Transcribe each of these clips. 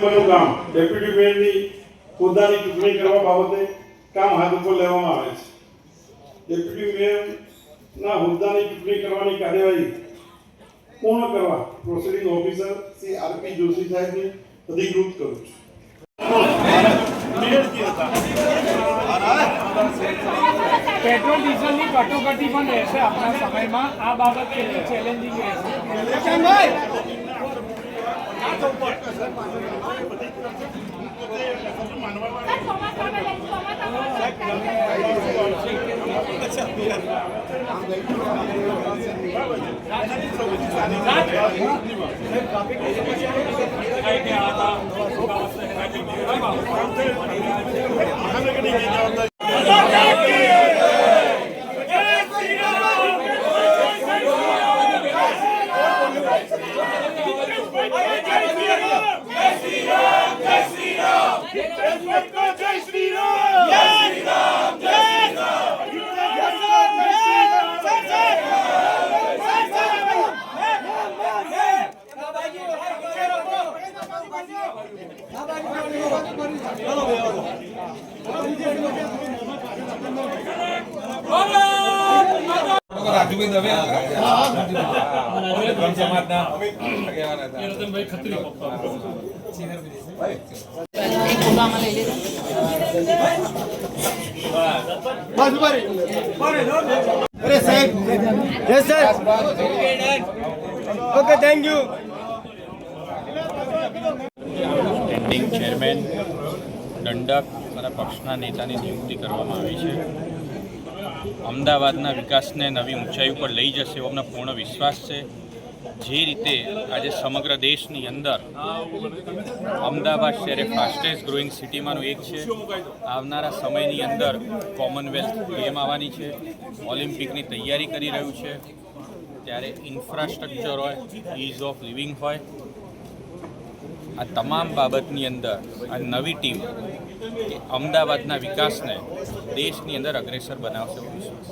કામ ડેપ્યુટી મેયરની હોદ્દાની ચૂંટણી કરવા બાબતે કામ હાથ ઉપર લેવામાં આવે છે. ડેપ્યુટી મેયરના હોદ્દાની ચૂંટણી કરવાની કાર્યવાહી પૂર્ણ કરવા proceeding officer Shri RP Joshi સાહેબને અધિકૃત કરું છું. પેટ્રોલ ડીઝલની કટોકટી પણ રહેશે આપણા સમયમાં. આ બાબત કેટલી ચેલેન્જિંગ રહેશે? રાજુભાઈ દવે સમાજના અરે સાહેબ yes sir okay thank you. Standing chairman દંડક અને પક્ષના નેતાની નિયુક્તિ કરવામાં આવી છે. અમદાવાદના વિકાસને નવી ઊંચાઈ ઉપર લઈ જશે એવો અમને પૂર્ણ વિશ્વાસ છે. જે રીતે આજે સમગ્ર દેશની અંદર અમદાવાદ શહેર એ ફાસ્ટેસ્ટ ગ્રોઈંગ સિટીમાંનું એક છે. આવનારા સમયની અંદર કોમનવેલ્થ ગેમ આવવાની છે, ઓલિમ્પિકની તૈયારી કરી રહ્યું છે. ત્યારે ઇન્ફ્રાસ્ટ્રક્ચર હોય, ઇઝ ઓફ લિવિંગ હોય, આ તમામ બાબતની અંદર આ નવી ટીમ અમદાવાદના વિકાસને દેશની અંદર અગ્રેસર બનાવશે એવો વિશ્વાસ.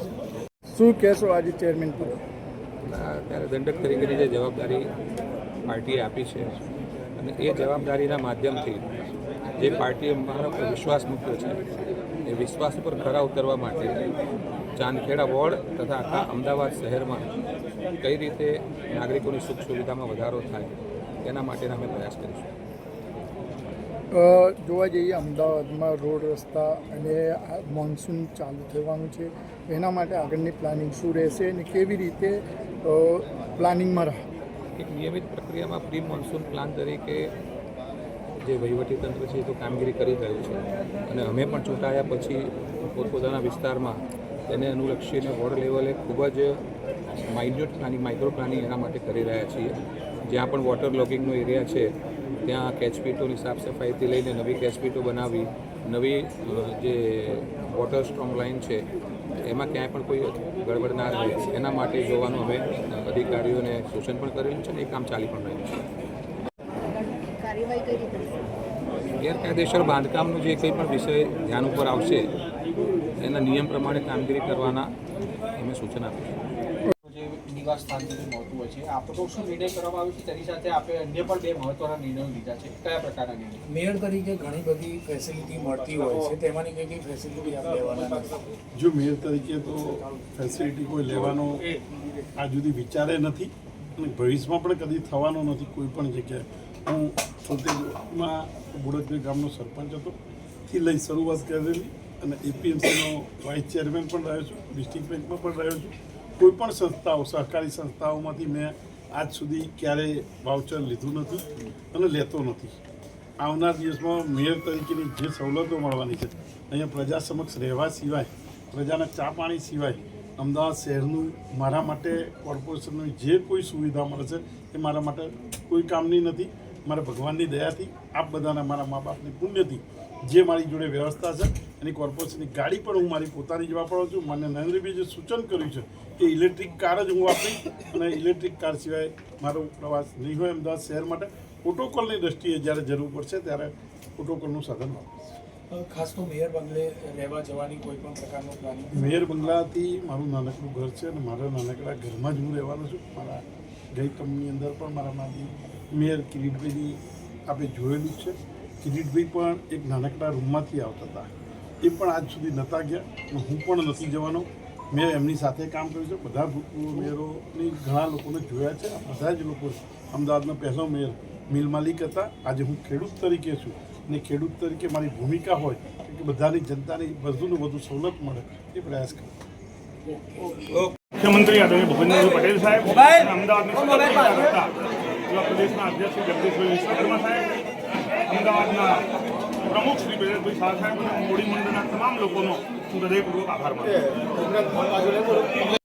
શું કહેશો આજે ચેરમેન પર? ત્યારે દંડક તરીકેની જે જવાબદારી પાર્ટીએ આપી છે અને એ જવાબદારીના માધ્યમથી જે પાર્ટીએ મારા પર વિશ્વાસ મૂક્યો છે એ વિશ્વાસ ઉપર ખરા ઉતરવા માટે ચાંદખેડા વોર્ડ તથા આખા અમદાવાદ શહેરમાં કઈ રીતે નાગરિકોની સુખ સુવિધામાં વધારો થાય તેના માટેના અમે પ્રયાસ કરીશું. જોવા જઈએ અમદાવાદમાં રોડ રસ્તા અને મોન્સૂન ચાલુ થવાનું છે, એના માટે આગળની પ્લાનિંગ શું રહેશે અને કેવી રીતે પ્લાનિંગમાં રહે? એક નિયમિત પ્રક્રિયામાં પ્રી મોન્સૂન પ્લાન તરીકે જે વહીવટીતંત્ર છે એ તો કામગીરી કરી રહ્યું છે અને અમે પણ ચૂંટાયા પછી પોતપોતાના વિસ્તારમાં તેને અનુલક્ષીને વોર્ડ લેવલે ખૂબ જ માઇન્યુટ પ્લાનિંગ, માઇક્રો પ્લાનિંગ એના માટે કરી રહ્યા છીએ. જ્યાં પણ વોટર લોગિંગનો એરિયા છે ત્યાં કેચપીટોની સાફ સફાઈથી લઈને નવી કેચપીટો બનાવી, નવી જે વોટર સ્ટ્રોંગ લાઇન છે એમાં ક્યાંય પણ કોઈ ગડબડ ના રહે એના માટે જોવાનું અમે અધિકારીઓને સૂચન પણ કરેલું છે અને એ કામ ચાલી પણ રહ્યું છે. ગેરકાયદેસર બાંધકામનું જે કંઈ પણ વિષય ધ્યાન ઉપર આવશે એના નિયમ પ્રમાણે કામગીરી કરવાના અમે સૂચન આપીશું. નિવાસ સ્થાન મળતું હોય છે, આપણે શું નિર્ણય કરવામાં આવ્યો છે તેની સાથે આપણે અન્ય પણ બે મહત્વના નિર્ણયો લીધા છે. કયા પ્રકારના નિર્ણય? મેયર તરીકે ઘણી બધી ફેસિલિટી મળતી હોય છે, તેમાંની કઈ કઈ ફેસિલિટી આપણે લેવાના નથી? જો મેયર તરીકે તો ફેસિલિટી કોઈ લેવાનો આ જુદી વિચારે નથી અને ભવિષ્યમાં પણ કદી થવાનો નથી કોઈ પણ જગ્યાએ. હું છોતેરમાં બુડકરી ગામનો સરપંચ હતો થી લઈ શરૂઆત કરેલી અને એપીએમસીનો વાઇસ ચેરમેન પણ રહ્યો છું, ડિસ્ટ્રિક્ટ બેંકમાં પણ રહ્યો છું. કોઈ પણ સંસ્થાઓ, સહકારી સંસ્થાઓમાંથી મેં આજ સુધી ક્યારેય વાઉચર લીધું નથી અને લેતો નથી. આવનાર દિવસમાં મેયર તરીકેની જે સવલતો મળવાની છે અહીંયા પ્રજા સમક્ષ રહેવા સિવાય, પ્રજાના ચા પાણી સિવાય અમદાવાદ શહેરનું મારા માટે કોર્પોરેશનની જે કોઈ સુવિધા મળે છે એ મારા માટે કોઈ કામની નથી. મારા ભગવાનની દયાથી, આપ બધાના મારા મા બાપની પુણ્યથી જે મારી જોડે વ્યવસ્થા છે એની કોર્પોરેશનની ગાડી પણ હું મારી પોતાની જ વાપરું છું. મને નરેન્દ્રભાઈએ જે સૂચન કર્યું છે કે ઇલેક્ટ્રિક કાર જ હું વાપરી અને ઇલેક્ટ્રિક કાર સિવાય મારો પ્રવાસ નહીં હોય. અમદાવાદ શહેર માટે પ્રોટોકોલની દ્રષ્ટિએ જ્યારે જરૂર પડશે ત્યારે પ્રોટોકોલનું સાધન વાપરીશ. ખાસ તો મેયર બંગલે રહેવા જવાની કોઈ પણ પ્રકારનું પ્લાનિંગ? મેયર બંગલાથી મારું નાનકડું ઘર છે અને મારા નાનકડા ઘરમાં જ હું રહેવાનો છું. મારા ગઈ ટર્મની અંદર પણ મારા મારી મેયર કિરીટભાઈની આપણે જોયેલું જ છે. કિરીટભાઈ પણ એક નાનકડા રૂમમાંથી આવતા હતા, એ પણ આજ સુધી નહોતા ગયા. હું પણ નથી જવાનો. મેં એમની સાથે કામ કર્યું છે. બધા ભૂતપૂર્વ મેયરોની ઘણા લોકોને જોયા છે. આ બધા જ લોકો અમદાવાદનો પહેલો મેયર મિલ માલિક હતા. આજે હું ખેડૂત તરીકે છું અને ખેડૂત તરીકે મારી ભૂમિકા હોય કે બધાની જનતાની વધુને વધુ સવલત મળે એ પ્રયાસ કરું. મુખ્યમંત્રી આદરણીય ભૂપેન્દ્રભાઈ પટેલ સાહેબ અને અમદાવાદના ઉત્તર પ્રદેશના અધ્યક્ષ શ્રી જગદીશભાઈ વિશ્વકર્મા સાહેબ, અમદાવાદના પ્રમુખ શ્રી બ્રજેશભાઈ શાહ સાહેબ અને મોડી મંડળના તમામ લોકોનો હું હૃદયપૂર્વક આભાર માનું છું.